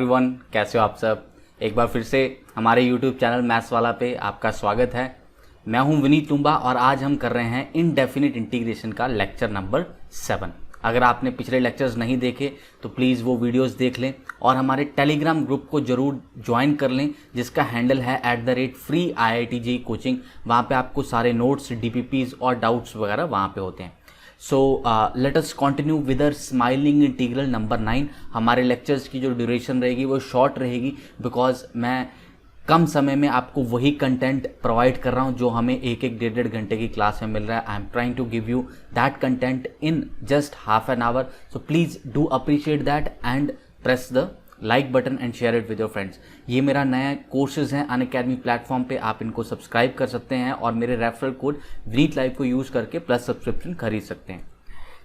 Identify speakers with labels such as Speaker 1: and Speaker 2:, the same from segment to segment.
Speaker 1: Everyone, कैसे हो आप सब। एक बार फिर से हमारे यूट्यूब चैनल मैथ्स वाला पे आपका स्वागत है। मैं हूं विनीत टुंबा और आज हम कर रहे हैं इनडेफिनिट इंटीग्रेशन का लेक्चर नंबर 7। अगर आपने पिछले लेक्चर्स नहीं देखे तो प्लीज़ वो वीडियोस देख लें और हमारे टेलीग्राम ग्रुप को ज़रूर ज्वाइन कर लें जिसका हैंडल है @freeiitji कोचिंग। वहाँ पे आपको सारे नोट्स, DPPs और डाउट्स वगैरह वहाँ पे होते हैं। So let us continue with our smiling integral number 9। हमारे लेक्चर्स की जो ड्यूरेशन रहेगी वो शॉर्ट रहेगी बिकॉज मैं कम समय में आपको वही कंटेंट प्रोवाइड कर रहा हूँ जो हमें एक डेढ़ घंटे की क्लास में मिल रहा है। I am trying to give you that content in just half an hour. So please do appreciate that and press the like button and share it with your friends. ये मेरा नया कोर्सेज है Unacademy platform पे, आप इनको subscribe कर सकते हैं और मेरे रेफरल कोड विनीत लाइव को यूज़ करके प्लस सब्सक्रिप्शन खरीद सकते हैं।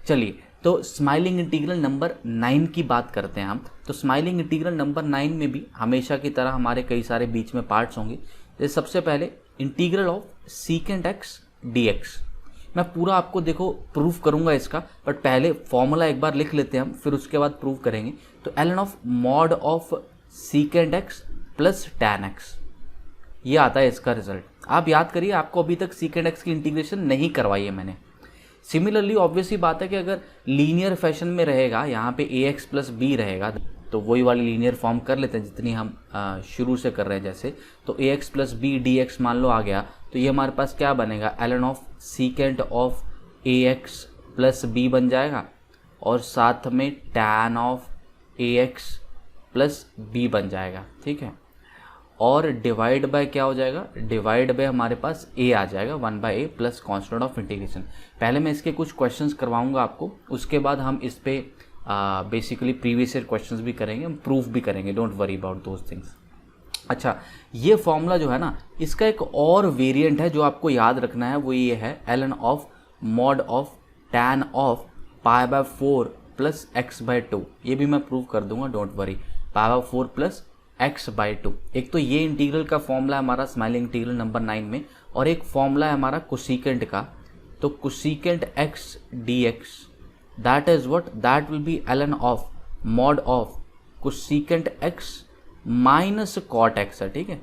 Speaker 1: चलिए, तो स्माइलिंग इंटीग्रल नंबर 9 की बात करते हैं हम। तो स्माइलिंग इंटीग्रल नंबर 9 में भी हमेशा की तरह हमारे कई सारे बीच में पार्ट्स होंगे। जैसे सबसे पहले integral of secant x dx। मैं पूरा आपको देखो प्रूफ करूंगा इसका, बट पहले फॉर्मूला एक बार लिख लेते हैं हम, फिर उसके बाद प्रूफ करेंगे। तो ln of mod of secant x plus tan x, ये आता है इसका रिजल्ट। आप याद करिए, आपको अभी तक सीकेंट एक्स की इंटीग्रेशन नहीं करवाई है मैंने। सिमिलरली ऑब्वियस ही बात है कि अगर लीनियर फैशन में रहेगा, यहाँ पे ax प्लस बी रहेगा, तो वही वाली लीनियर फॉर्म कर लेते हैं जितनी हम शुरू से कर रहे हैं। जैसे तो ax प्लस बी dx मान लो आ गया, तो ये हमारे पास क्या बनेगा, ln of secant of ax plus b बन जाएगा और साथ में tan of ax plus b बन जाएगा। ठीक है, और डिवाइड बाय क्या हो जाएगा, डिवाइड बाय हमारे पास a आ जाएगा 1/a plus constant of integration. पहले मैं इसके कुछ क्वेश्चंस करवाऊंगा आपको, उसके बाद हम इस पे बेसिकली प्रीवियस ईयर क्वेश्चंस भी करेंगे, हम प्रूफ भी करेंगे। Don't worry about those things. अच्छा, ये फॉर्मूला जो है ना, इसका एक और वेरिएंट है जो आपको याद रखना है, वो ये है ln of mod of tan of π/4 plus x/2। ये भी मैं प्रूव कर दूंगा, डोंट वरी। π/4 plus x/2। एक तो ये इंटीग्रल का फॉर्मूला है हमारा स्माइलिंग इंटीग्रल नंबर 9 में, और एक फॉर्मूला है हमारा कोसिकेंट का। तो cosecant x dx that is what, that will be ln of mod of cosecant x minus cot x है। ठीक है,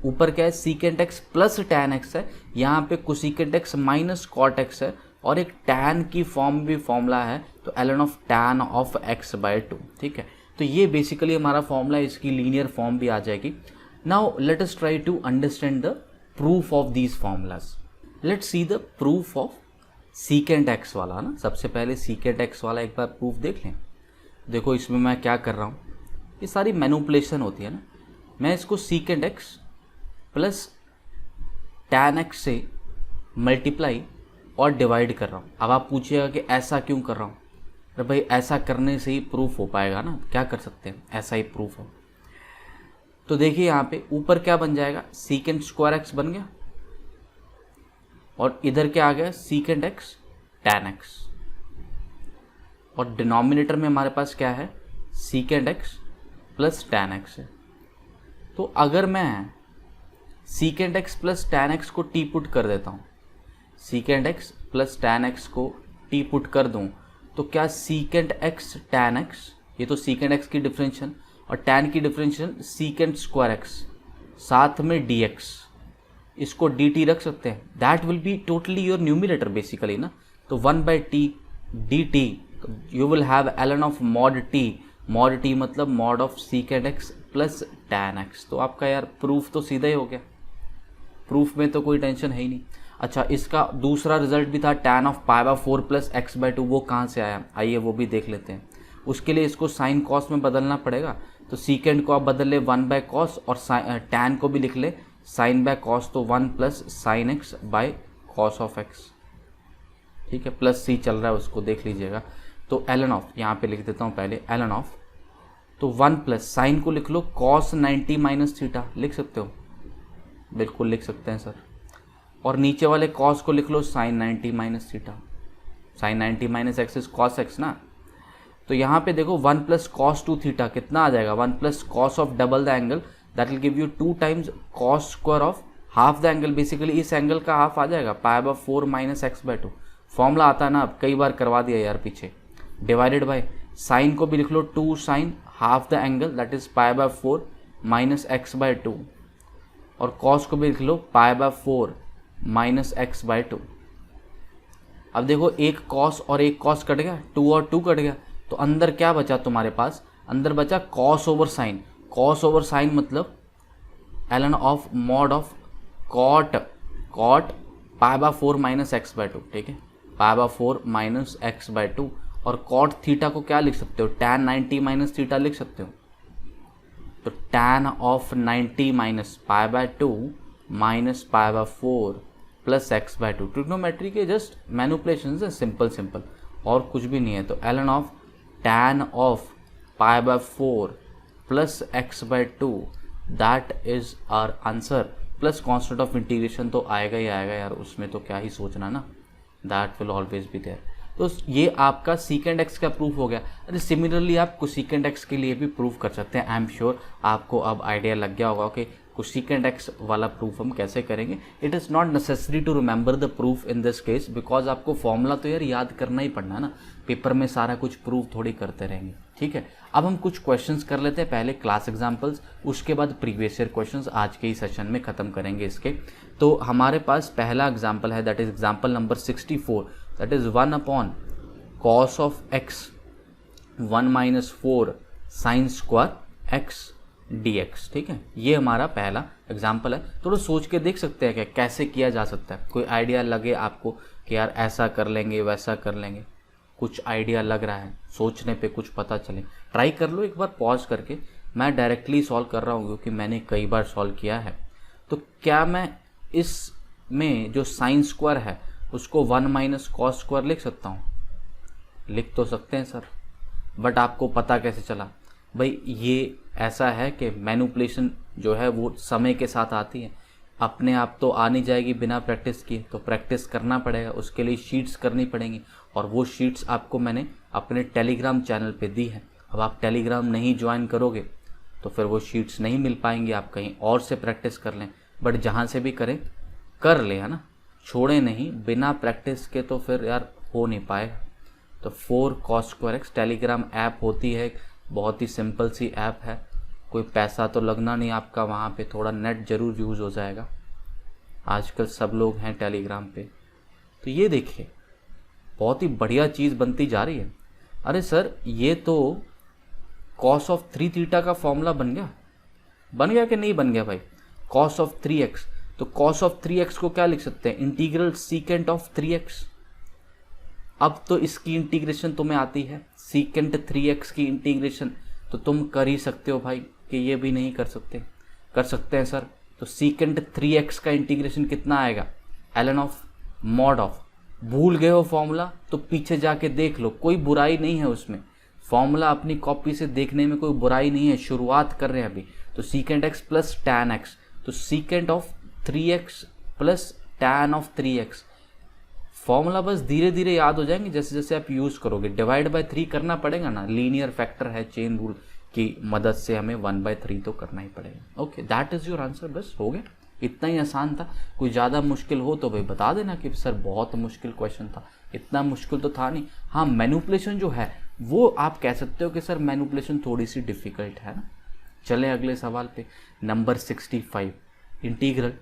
Speaker 1: ऊपर क्या है, secant x plus tan x है, यहाँ पे cosecant x minus cot x है, और एक टैन की फॉर्म भी फॉर्मूला है, तो ln of tan of x/2। ठीक है, तो ये बेसिकली हमारा फॉर्मूला, इसकी लीनियर फॉर्म भी आ जाएगी। Now let us try to understand the proof of these formulas. Let's see the proof of secant x वाला ना। सबसे पहले सीकेंट एक्स वाला एक बार प्रूफ देख लें। देखो इसमें मैं क्या कर रहा हूँ, ये सारी मैनिपुलेशन होती है ना। मैं इसको secant x plus tan x से मल्टीप्लाई और डिवाइड कर रहा हूँ। अब आप पूछिएगा कि ऐसा क्यों कर रहा हूँ। अरे भाई, ऐसा करने से ही प्रूफ हो पाएगा ना, क्या कर सकते हैं, ऐसा ही प्रूफ हो। तो देखिए यहाँ पे ऊपर क्या बन जाएगा, सीकेंट स्क्वायर एक्स बन गया, और इधर क्या आ गया, सीकेंट एक्स टैन एक्स, और डिनोमिनेटर में हमारे पास क्या है, secant x plus tan x है। तो अगर मैं secant x plus tan x को टी पुट कर देता हूँ, secant x plus tan x को टी पुट कर दूँ, तो क्या सीकेंट एक्स टैन एक्स, ये तो सीकेंट एक्स की डिफरेंशियल, और टैन की डिफरेंशियल सीकेंट स्क्वायर एक्स, साथ में dx, इसको dt रख सकते हैं। That will be totally your numerator basically ना। तो 1/t dt, you will have ln of mod t मतलब mod of secant x plus tan x. तो आपका यार प्रूफ तो सीधा ही हो गया, प्रूफ में तो कोई टेंशन है ही नहीं। अच्छा, इसका दूसरा रिजल्ट भी था tan ऑफ π/4 प्लस x/2, वो कहाँ से आया, आइए वो भी देख लेते हैं। उसके लिए इसको साइन कॉस में बदलना पड़ेगा। तो सीकेंट को आप बदल ले 1/cos, और tan को भी लिख ले sin/cos, तो 1 plus sine x by cos of x. ठीक है, प्लस c चल रहा है, उसको देख लीजिएगा। तो ln ऑफ, यहाँ पे लिख देता हूँ पहले ln ऑफ, तो 1 प्लस साइन को लिख लो cos 90 माइनस थीटा, लिख सकते हो, बिल्कुल लिख सकते हैं सर। और नीचे वाले कॉस को लिख लो sine 90 minus theta, sine 90 minus x is cos x ना। तो यहाँ पे देखो 1 प्लस कॉस 2 थीटा कितना आ जाएगा, 1 plus cos of double the angle, that will give you 2 times cos square of half the angle. Basically इस एंगल का half आ जाएगा π/4 माइनस x/2। फॉर्मूला आता है ना, अब कई बार करवा दिया यार पीछे। डिवाइडेड बाय साइन को भी लिख लो 2 sine half the angle that is pi by 4 minus x by 2, और कॉस को भी लिख लो pi by 4 minus x by 2। अब देखो एक कॉस और एक कॉस कट गया, 2 और 2 कट गया, तो अंदर क्या बचा तुम्हारे पास, अंदर बचा cos over sine. Cos over sine मतलब ln of mod of cot pi by 4 minus x by 2, ठीक है, pi by 4 minus x by 2। और कॉट थीटा को क्या लिख सकते हो, tan 90 माइनस थीटा लिख सकते हो। तो tan of 90 minus pi by 2 minus pi by 4 plus x by 2। Trigonometry के जस्ट मैनिपुलेशन है, सिंपल और कुछ भी नहीं है। तो ln of tan of pi by 4 plus x by 2, that is our answer. Plus constant of integration तो आएगा ही आएगा यार, उसमें तो क्या ही सोचना ना, that will always be there. तो ये आपका सीकेंड एक्स का प्रूफ हो गया। अरे सिमिलरली आप कोसेकेंड एक्स के लिए भी प्रूफ कर सकते हैं। आई एम श्योर आपको अब आइडिया लग गया होगा कि कोसेकेंड एक्स वाला प्रूफ हम कैसे करेंगे। It is not necessary to remember the proof in this case, because आपको फॉर्मूला तो यार याद करना ही पड़ना है ना, पेपर में सारा कुछ प्रूफ थोड़ी करते रहेंगे, ठीक है। अब हम कुछ क्वेश्चंस कर लेते हैं, पहले क्लास एग्जाम्पल्स, उसके बाद प्रीवियस ईयर क्वेश्चंस आज के ही सेशन में ख़त्म करेंगे इसके। तो हमारे पास पहला एग्जाम्पल है, that is example number 64, that is 1 upon cos of x 1 minus 4 sign square x dx, ठीक है। ये हमारा पहला एग्जाम्पल है। थोड़ा सोच के देख सकते हैं कि कैसे किया जा सकता है, कोई आइडिया लगे आपको कि यार ऐसा कर लेंगे वैसा कर लेंगे, कुछ आइडिया लग रहा है, सोचने पे कुछ पता चले, ट्राई कर लो एक बार पॉज करके। मैं डायरेक्टली सॉल्व कर रहा हूँ क्योंकि मैंने कई बार सॉल्व किया है। तो क्या मैं इसमें जो साइन स्क्वायर है उसको 1 माइनस कॉस स्क्वायर लिख सकता हूँ? लिख तो सकते हैं सर, बट आपको पता कैसे चला भाई? ये ऐसा है कि मैनिपुलेशन जो है वो समय के साथ आती है, अपने आप तो आ नहीं जाएगी बिना प्रैक्टिस किए, तो प्रैक्टिस करना पड़ेगा, उसके लिए शीट्स करनी पड़ेंगी, और वो शीट्स आपको मैंने अपने टेलीग्राम चैनल पे दी है। अब आप टेलीग्राम नहीं ज्वाइन करोगे तो फिर वो शीट्स नहीं मिल पाएंगी, आप कहीं और से प्रैक्टिस कर लें, बट जहाँ से भी करें कर लें, है ना, छोड़े नहीं, बिना प्रैक्टिस के तो फिर यार हो नहीं पाएगा। तो 4 cos square x Telegram app होती है, बहुत ही सिंपल सी ऐप है, कोई पैसा तो लगना नहीं आपका, वहाँ पे थोड़ा नेट ज़रूर यूज़ हो जाएगा, आजकल सब लोग हैं टेलीग्राम पे। तो ये देखिए बहुत ही बढ़िया चीज़ बनती जा रही है। अरे सर ये तो cos ऑफ 3 थीटा का फॉर्मूला बन गया कि नहीं बन गया भाई? cos ऑफ 3x, तो cos ऑफ 3x को क्या लिख सकते हैं? Integral secant of 3x। अब तो इसकी इंटीग्रेशन तुम्हें आती है, सीकेंट 3x की इंटीग्रेशन तो तुम कर ही सकते हो भाई, कि ये भी नहीं कर सकते? कर सकते हैं सर। तो सीकेंट 3x का इंटीग्रेशन कितना आएगा? ln of mod of. भूल गए हो फॉर्मूला तो पीछे जाके देख लो, कोई बुराई नहीं है उसमें, फॉर्मूला अपनी कॉपी से देखने में कोई बुराई नहीं है, शुरुआत कर रहे हैं अभी। तो secant x plus tan x, तो secant of 3x plus tan of 3x। Formula बस धीरे धीरे याद हो जाएंगे जैसे जैसे आप यूज़ करोगे। डिवाइड बाय 3 करना पड़ेगा ना, लीनियर फैक्टर है, चेन रूल की मदद से हमें 1/3 तो करना ही पड़ेगा। Okay, that is your answer. बस हो गया, इतना ही आसान था। कोई ज़्यादा मुश्किल हो तो भाई बता देना कि सर बहुत मुश्किल क्वेश्चन था, इतना मुश्किल तो था नहीं। हाँ, मैनिपुलेशन जो है वो आप कह सकते हो कि सर मैनिपुलेशन थोड़ी सी डिफ़िकल्ट है ना। चले अगले सवाल पे, number 65, integral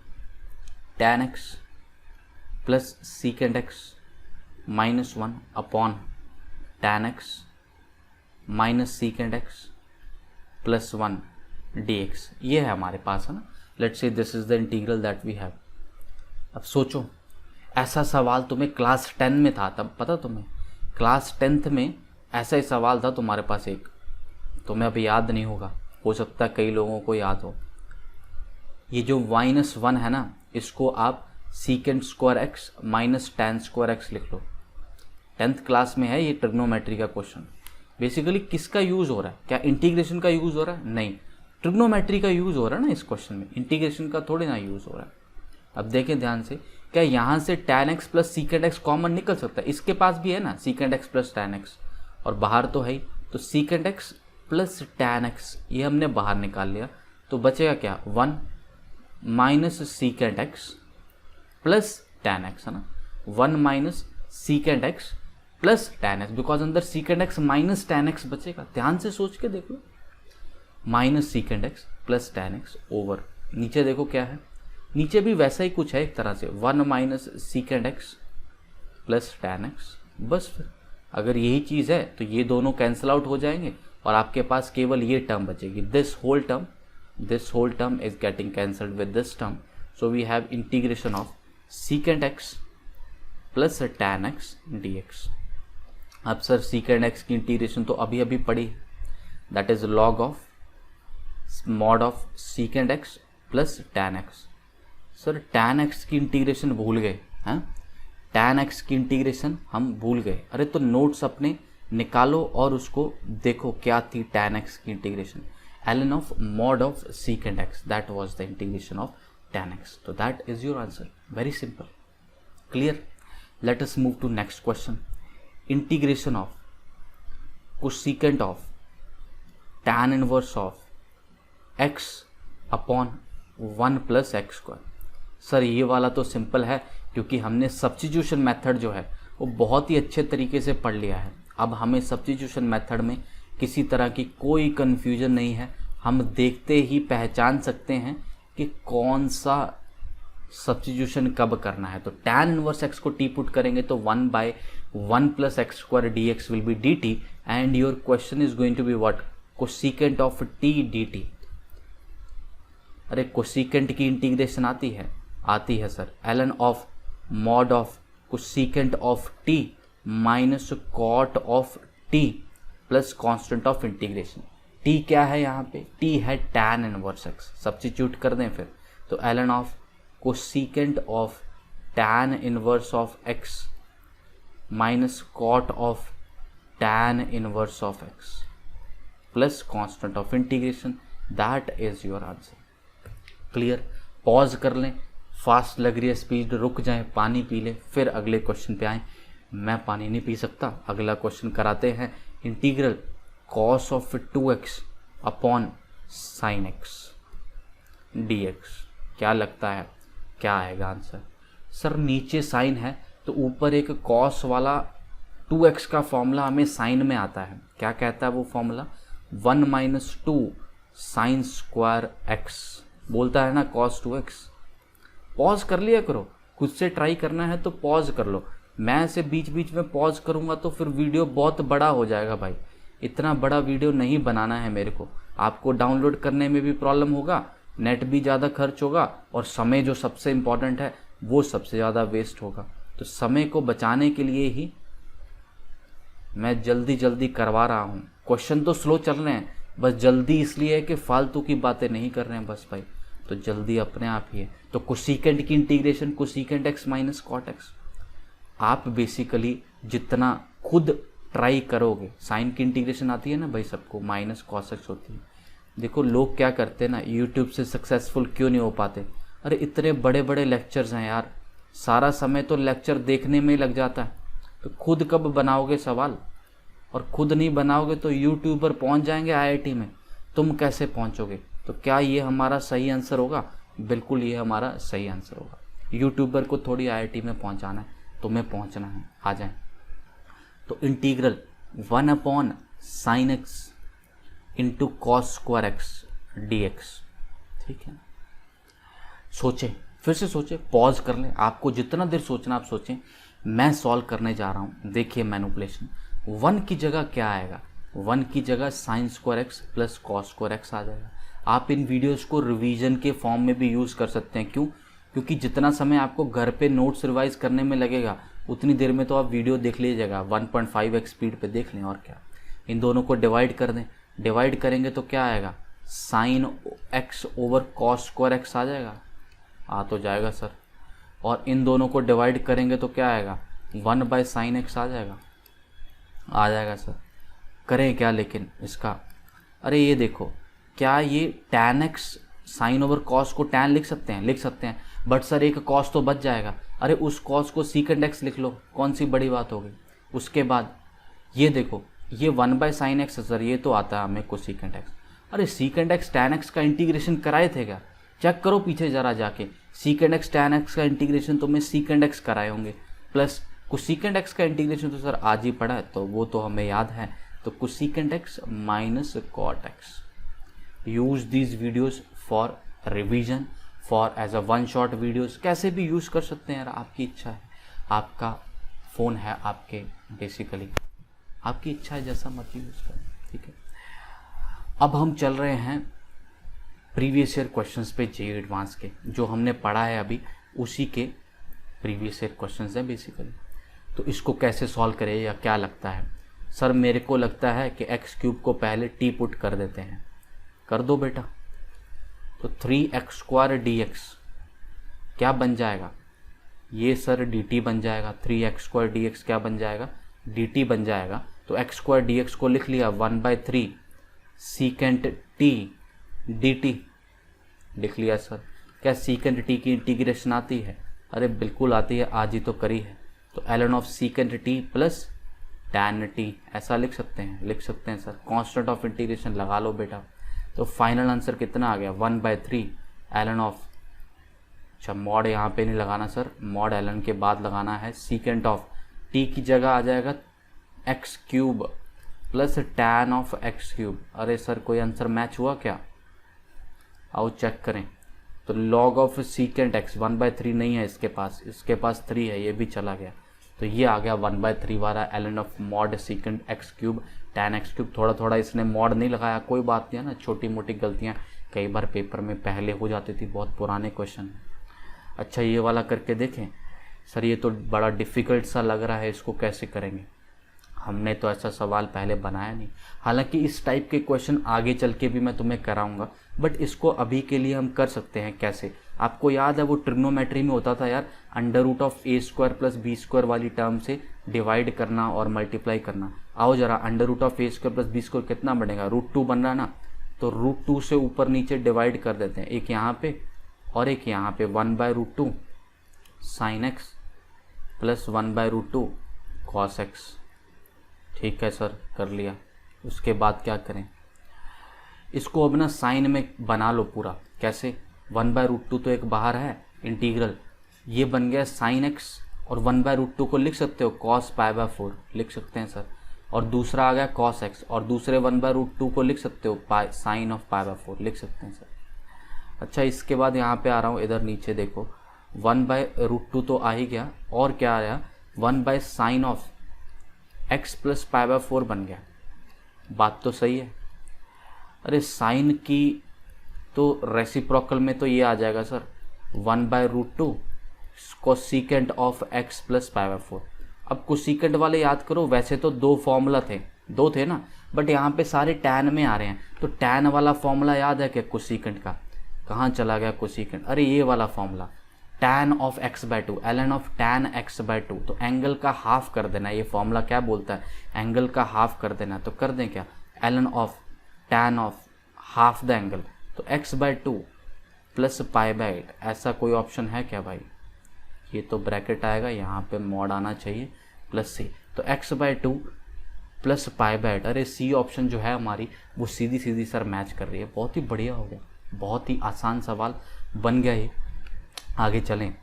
Speaker 1: tan x plus सीकेंड x minus 1 upon tan x minus सीकेंड x plus 1 dx, ये है हमारे पास, है ना। Let's say this is the integral that we have. अब सोचो, ऐसा सवाल तुम्हें क्लास 10 में था, तब पता तुम्हें क्लास 10th में ऐसा ही सवाल था तुम्हारे पास एक, तुम्हें अभी याद नहीं होगा, हो सकता है कई लोगों को याद हो। ये जो -1 है ना, इसको आप secant square x minus tan square x लिख लो। 10th क्लास में है ये ट्रिग्नोमेट्री का क्वेश्चन। बेसिकली किसका यूज़ हो रहा है? क्या इंटीग्रेशन का यूज़ हो रहा है? नहीं, ट्रिग्नोमेट्री का यूज़ हो रहा है ना इस क्वेश्चन में, इंटीग्रेशन का थोड़ी ना यूज़ हो रहा है। अब देखें ध्यान से, क्या यहाँ से tan x plus secant x common निकल सकता है? इसके पास भी है ना secant x plus tan x, और बाहर तो है ही, तो secant x plus tan x ये हमने बाहर निकाल लिया, तो बचेगा क्या? 1 minus secant x plus tan x, है ना। 1 minus secant x plus tan x, because अंदर secant x minus tan x बचेगा। ध्यान से सोच के देख लो, minus secant x plus tan x over, नीचे देखो क्या है, नीचे भी वैसा ही कुछ है एक तरह से, 1 minus secant x plus tan x. बस फिर अगर यही चीज़ है तो ये दोनों कैंसिल आउट हो जाएंगे और आपके पास केवल ये टर्म बचेगी, this whole term is getting cancelled with this term, so we have integration of secant x plus tan x d x. अब सर सीकेंड एक्स की इंटीग्रेशन तो अभी अभी पढ़ी, that is log of mod of secant x plus tan x. Sir tan x की integration भूल गए हैं, टैन एक्स की इंटीग्रेशन हम भूल गए। अरे तो नोट्स अपने निकालो और उसको देखो क्या थी टैन एक्स की integration, ln of mod of secant x, that was the integration of tan x. तो that is your answer, very simple, clear. Let us move to next question. Integration of cosecant of tan inverse of x upon 1 plus x square. Sir ये वाला तो simple है क्योंकि हमने substitution method जो है वो बहुत ही अच्छे तरीके से पढ़ लिया है। अब हमें सब्स्टिट्यूशन मेथड में किसी तरह की कोई कन्फ्यूजन नहीं है, हम देखते ही पहचान सकते हैं कि कौन सा सब्स्टिट्यूशन कब करना है। तो टैन इनवर्स एक्स को टी पुट करेंगे तो 1/1 plus x square d x will be d t and your question is going to be what, cosecant of t d t. अरे कोसेकेंट की इंटीग्रेशन आती है sir, ln of mod of cosecant of t minus cot of t plus constant of integration. T क्या है यहाँ पे, T है tan inverse x, substitute कर दें फिर तो ln of cosecant of tan inverse of x minus cot of tan inverse of x plus constant of integration, that is your answer, clear. Pause कर लें, फास्ट लग रही है स्पीड, रुक जाएं, पानी पी लें, फिर अगले क्वेश्चन पे आएँ। मैं पानी नहीं पी सकता, अगला क्वेश्चन कराते हैं। Integral cos of 2x upon sine x d x, क्या लगता है क्या आएगा आंसर? सर नीचे साइन है तो ऊपर एक कॉस वाला 2x का फॉर्मूला हमें साइन में आता है, क्या कहता है वो formula, 1 minus 2 sign square x बोलता है ना कॉस 2x। पॉज कर लिया करो, खुद से ट्राई करना है तो पॉज कर लो, मैं ऐसे बीच बीच में पॉज करूंगा तो फिर वीडियो बहुत बड़ा हो जाएगा भाई, इतना बड़ा वीडियो नहीं बनाना है मेरे को, आपको डाउनलोड करने में भी प्रॉब्लम होगा, नेट भी ज़्यादा खर्च होगा और समय जो सबसे इम्पॉर्टेंट है वो सबसे ज़्यादा वेस्ट होगा। तो समय को बचाने के लिए ही मैं जल्दी जल्दी करवा रहा हूँ। क्वेश्चन तो स्लो चल रहे हैं, बस जल्दी इसलिए है कि फालतू की बातें नहीं कर रहे हैं बस भाई, तो जल्दी अपने आप ही है। तो कोसेकेंट की integration cosecant x minus cot x, आप बेसिकली जितना खुद ट्राई करोगे, साइन की इंटीग्रेशन आती है ना भाई सबको, माइनस कॉस एक्स होती है। देखो लोग क्या करते हैं ना, यूट्यूब से सक्सेसफुल क्यों नहीं हो पाते, अरे इतने बड़े बड़े लेक्चर्स हैं यार, सारा समय तो लेक्चर देखने में ही लग जाता है, तो खुद कब बनाओगे सवाल, और खुद नहीं बनाओगे तो यूट्यूबर पहुंच जाएंगे आईआईटी में, तुम कैसे पहुंचोगे? तो क्या ये हमारा सही आंसर होगा? बिल्कुल ये हमारा सही आंसर होगा। यूट्यूबर को थोड़ी आईआईटी में पहुंचाना है, तुम्हें पहुंचना है, आ जाए। तो integral 1 upon sine x into cos square x d x, ठीक है। सोचें, फिर से सोचें, पॉज कर लें, आपको जितना देर सोचना आप सोचें, मैं सॉल्व करने जा रहा हूँ। देखिए मैनिपुलेशन, 1 की जगह क्या आएगा, 1 की जगह sine square x plus cos square x आ जाएगा। आप इन वीडियोस को रिवीजन के फॉर्म में भी यूज़ कर सकते हैं, क्यों? क्योंकि जितना समय आपको घर पे नोट्स रिवाइज करने में लगेगा उतनी देर में तो आप वीडियो देख लीजिएगा, 1.5x स्पीड पे देख लें, और क्या। इन दोनों को डिवाइड कर दें, डिवाइड करेंगे तो क्या आएगा, sine x over cos square x आ जाएगा, आ तो जाएगा सर। और इन दोनों को डिवाइड करेंगे तो क्या आएगा, 1/sin x आ जाएगा, आ जाएगा सर। करें क्या लेकिन इसका, अरे ये देखो, क्या ये tan x sine over cos को tan लिख सकते हैं? लिख सकते हैं, बट सर एक कॉस तो बच जाएगा। अरे उस कॉस को सीकेंड x लिख लो, कौन सी बड़ी बात होगी। उसके बाद ये देखो, ये 1/sin x सर, ये तो आता है हमें को सीकेंड x। अरे सीकेंड x tan x का इंटीग्रेशन कराए थे क्या? चेक करो पीछे ज़रा जाके, सीकेंड x tan x का इंटीग्रेशन तो मैं सीकेंड x कराए होंगे, प्लस कोसेकेंड x का इंटीग्रेशन तो सर आज ही पढ़ा है, तो वो तो हमें याद है। तो cosecant x minus cot x, use these videos for revision, for as a one shot videos, कैसे भी यूज़ कर सकते हैं यार, आपकी इच्छा है। आपका फ़ोन है आपके, बेसिकली आपकी इच्छा है, जैसा मर्जी यूज़ करें, ठीक है। अब हम चल रहे हैं प्रीवियस ईयर क्वेश्चंस पे, जेईई एडवांस के जो हमने पढ़ा है अभी, उसी के प्रीवियस ईयर क्वेश्चंस हैं बेसिकली। तो इसको कैसे सॉल्व करें या क्या लगता है? सर मेरे को लगता है कि एक्स क्यूब को पहले टी पुट कर देते हैं। कर दो बेटा। तो 3x² dx क्या बन जाएगा? ये सर dt बन जाएगा। 3x² dx क्या बन जाएगा? dt बन जाएगा। तो x² dx को लिख लिया 1/3 सीकेंट t dt लिख लिया सर। क्या सीकेंट t की इंटीग्रेशन आती है? अरे बिल्कुल आती है, आज ही तो करी है। तो ln of secant t plus tan t ऐसा लिख सकते हैं सर। कांस्टेंट ऑफ इंटीग्रेशन लगा लो बेटा। तो फाइनल आंसर कितना आ गया? 1/3 ln ऑफ, अच्छा मॉड यहाँ पे नहीं लगाना सर, मॉड ln के बाद लगाना है। सीकेंट ऑफ t की जगह आ जाएगा x³ plus tan of x³। अरे सर कोई आंसर मैच हुआ क्या? आओ चेक करें। तो log ऑफ सीकेंट x 1/3 नहीं है इसके पास 3 है, ये भी चला गया। तो ये आ गया 1/3 वाला ln of mod secant x³ tan x³। थोड़ा थोड़ा इसने मॉड नहीं लगाया, कोई बात नहीं है ना, छोटी मोटी गलतियाँ कई बार पेपर में पहले हो जाती थी, बहुत पुराने क्वेश्चन। अच्छा ये वाला करके देखें। सर ये तो बड़ा डिफ़िकल्ट सा लग रहा है, इसको कैसे करेंगे? हमने तो ऐसा सवाल पहले बनाया नहीं। हालांकि इस टाइप के क्वेश्चन आगे चल के भी मैं तुम्हें कराऊंगा, बट इसको अभी के लिए हम कर सकते हैं कैसे? आपको याद है वो ट्रिग्नोमेट्री में होता था यार, √(a² + b² वाली टर्म से डिवाइड करना और मल्टीप्लाई करना। आओ जरा, √(a² + b² कितना बनेगा? √2 बन रहा ना, तो √2 से ऊपर नीचे डिवाइड कर देते हैं, एक यहाँ पे और एक यहाँ पे। 1/√2 sin x plus 1/√2 cos x। ठीक है सर, कर लिया। उसके बाद क्या करें? इसको अब ना साइन में बना लो पूरा। कैसे? 1/√2 तो एक बाहर है इंटीग्रल, ये बन गया sin x, और 1/√2 को लिख सकते हो cos π/4 लिख सकते हैं सर, और दूसरा आ गया cos x, और दूसरे 1/√2 को लिख सकते हो sin ऑफ π/4 लिख सकते हैं सर। अच्छा इसके बाद यहाँ पे आ रहा हूँ, इधर नीचे देखो, 1/√2 तो आ ही गया, और क्या आया? 1/sin ऑफ x प्लस π/4 बन गया। बात तो सही है। अरे साइन की तो रेसिप्रोकल में तो ये आ जाएगा sir, 1/√2 cosecant of x plus π/4। अब कोसिकेंट वाले याद करो, वैसे तो दो फॉर्मूला थे, दो थे ना, बट यहाँ पे सारे टैन में आ रहे हैं। तो टैन वाला फॉर्मूला याद है क्या कोसिकेंट का? कहाँ चला गया कोसिकेंट? अरे ये वाला formula, tan of x/2 ln of tan x/2। तो एंगल का हाफ कर देना, ये फॉर्मूला क्या बोलता है? एंगल का हाफ कर देना। तो कर दें क्या? ln of tan of half the angle, तो x/2 प्लस π/8। ऐसा कोई ऑप्शन है क्या भाई? ये तो ब्रैकेट आएगा, यहाँ पे मॉड आना चाहिए, प्लस c। तो x/2 प्लस π/8। अरे सी ऑप्शन जो है हमारी, वो सीधी सीधी सर मैच कर रही है। बहुत ही बढ़िया हो गया, बहुत ही आसान सवाल बन गया ये। आगे चलें।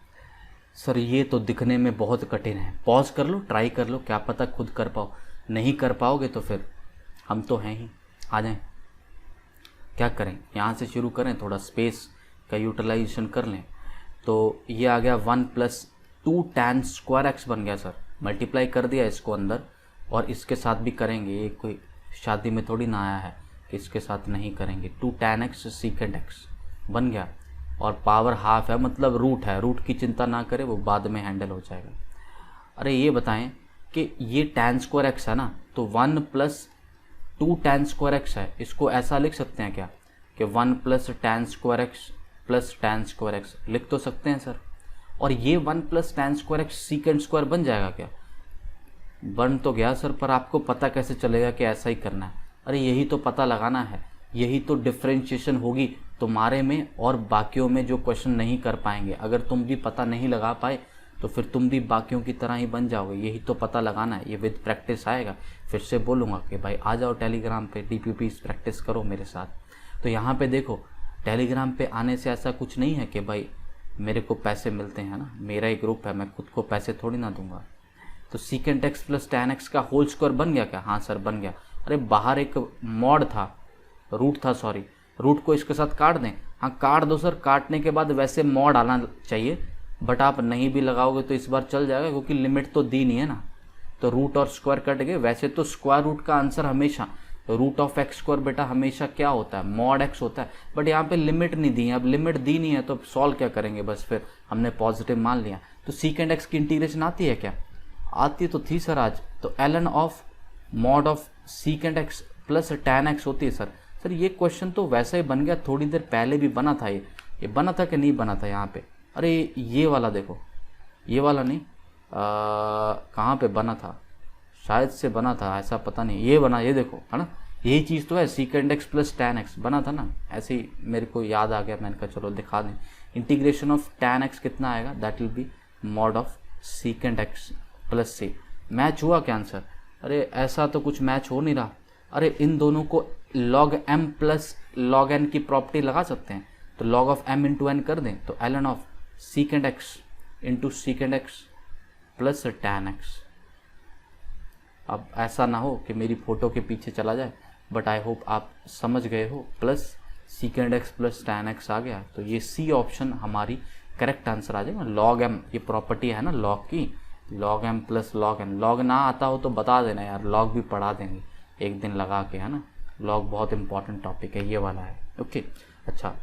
Speaker 1: सर ये तो दिखने में बहुत कठिन है। पॉज कर लो, ट्राई कर लो, क्या पता खुद कर पाओ। नहीं कर पाओगे तो फिर हम तो हैं ही, आ जाएं। क्या करें? यहाँ से शुरू करें, थोड़ा स्पेस का यूटिलाइजेशन कर लें। तो ये आ गया 1 + 2 tan स्क्वायर x बन गया सर। मल्टीप्लाई कर दिया इसको अंदर, और इसके साथ भी करेंगे। ये कोई शादी में थोड़ी ना आया है कि इसके साथ नहीं करेंगे। 2 tan x सीकेंट x बन गया, और पावर हाफ है, मतलब रूट है। रूट की चिंता ना करें, वो बाद में हैंडल हो जाएगा। अरे ये बताएं कि ये tan स्क्वायर x है ना, तो 1 + 2 tan स्क्वायर x है। इसको ऐसा लिख सकते हैं क्या कि 1 + tan square x plus tan square x लिख तो सकते हैं सर। और ये 1 + tan square x secant square बन जाएगा क्या? बन तो गया सर, पर आपको पता कैसे चलेगा कि ऐसा ही करना है? अरे यही तो पता लगाना है, यही तो डिफ्रेंशिएशन होगी तुम्हारे में और बाकियों में जो क्वेश्चन नहीं कर पाएंगे। अगर तुम भी पता नहीं लगा पाए तो फिर तुम भी बाकियों की तरह ही बन जाओगे। यही तो पता लगाना है, ये विद प्रैक्टिस आएगा। फिर से बोलूँगा कि भाई आ जाओ टेलीग्राम पे, DPP प्रैक्टिस करो मेरे साथ। तो यहाँ पे देखो, टेलीग्राम पे आने से ऐसा कुछ नहीं है कि भाई मेरे को पैसे मिलते हैं ना, मेरा ही ग्रुप है, मैं खुद को पैसे थोड़ी ना दूंगा। तो secant x plus tan x का होल स्क्वायर बन गया क्या? हाँ सर बन गया। अरे बाहर एक मॉड था, रूट था सॉरी, रूट को इसके साथ काट दें? हाँ काट दो सर, काटने के बाद वैसे मॉड आना चाहिए, बट आप नहीं भी लगाओगे तो इस बार चल जाएगा क्योंकि लिमिट तो दी नहीं है ना। तो रूट और स्क्वायर कट गए। वैसे तो स्क्वायर रूट का आंसर हमेशा रूट ऑफ एक्स स्क्वायर बेटा हमेशा क्या होता है, मॉड एक्स होता है, बट यहाँ पे लिमिट नहीं दी है। अब लिमिट दी नहीं है तो सॉल्व क्या करेंगे, बस फिर हमने पॉजिटिव मान लिया। तो सीकेंड एक्स की इंटीग्रेशन आती है क्या? आती तो थी सर आज। तो ln of mod of secant x plus tan x होती है सर। सर ये क्वेश्चन तो वैसा ही बन गया, थोड़ी देर पहले भी बना था। ये बना था कि नहीं बना था यहाँ पे? अरे ये वाला देखो, ये वाला नहीं, कहाँ पे बना था, शायद से बना था, ऐसा पता नहीं। ये बना, ये देखो है ना, यही चीज़ तो है, सीकेंड एक्स प्लस tan एक्स बना था ना। ऐसे ही मेरे को याद आ गया, मैंने कहा चलो दिखा दें। इंटीग्रेशन ऑफ tan एक्स कितना आएगा, that will B mod of secant x plus c। Match हुआ क्या आंसर? अरे ऐसा तो कुछ मैच हो नहीं रहा। अरे इन दोनों को log m plus log n की प्रॉपर्टी लगा सकते हैं, तो log of m into n कर दें, तो ln of secant x into सीकेंड x plus tan x. अब ऐसा ना हो कि मेरी फोटो के पीछे चला जाए, बट आई होप आप समझ गए हो। Plus secant x plus tan x आ गया, तो ये सी ऑप्शन हमारी करेक्ट आंसर आ जाएगा। log m ये प्रॉपर्टी है ना log की, log m plus log n। log ना आता हो तो बता देना यार, log भी पढ़ा देंगे एक दिन लगा के, है ना। log बहुत इंपॉर्टेंट टॉपिक है, ये वाला है। ओके अच्छा,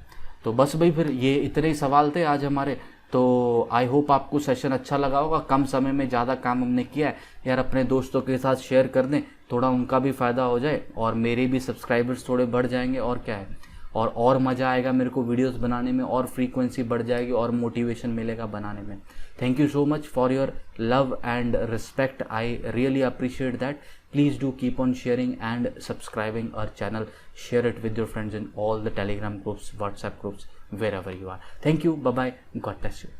Speaker 1: तो बस भाई फिर ये इतने ही सवाल थे आज हमारे। तो आई होप आपको सेशन अच्छा लगा होगा। कम समय में ज़्यादा काम हमने किया है यार, अपने दोस्तों के साथ शेयर कर दें, थोड़ा उनका भी फ़ायदा हो जाए और मेरे भी सब्सक्राइबर्स थोड़े बढ़ जाएंगे। और क्या है, और मज़ा आएगा मेरे को वीडियोस बनाने में, और फ्रीक्वेंसी बढ़ जाएगी और मोटिवेशन मिलेगा बनाने में। Thank you so much for your love and respect, I really appreciate that. Please do keep on sharing and subscribing our channel. Share it with your friends in all the Telegram groups, WhatsApp groups, wherever you are. Thank you. Bye-bye. God bless you.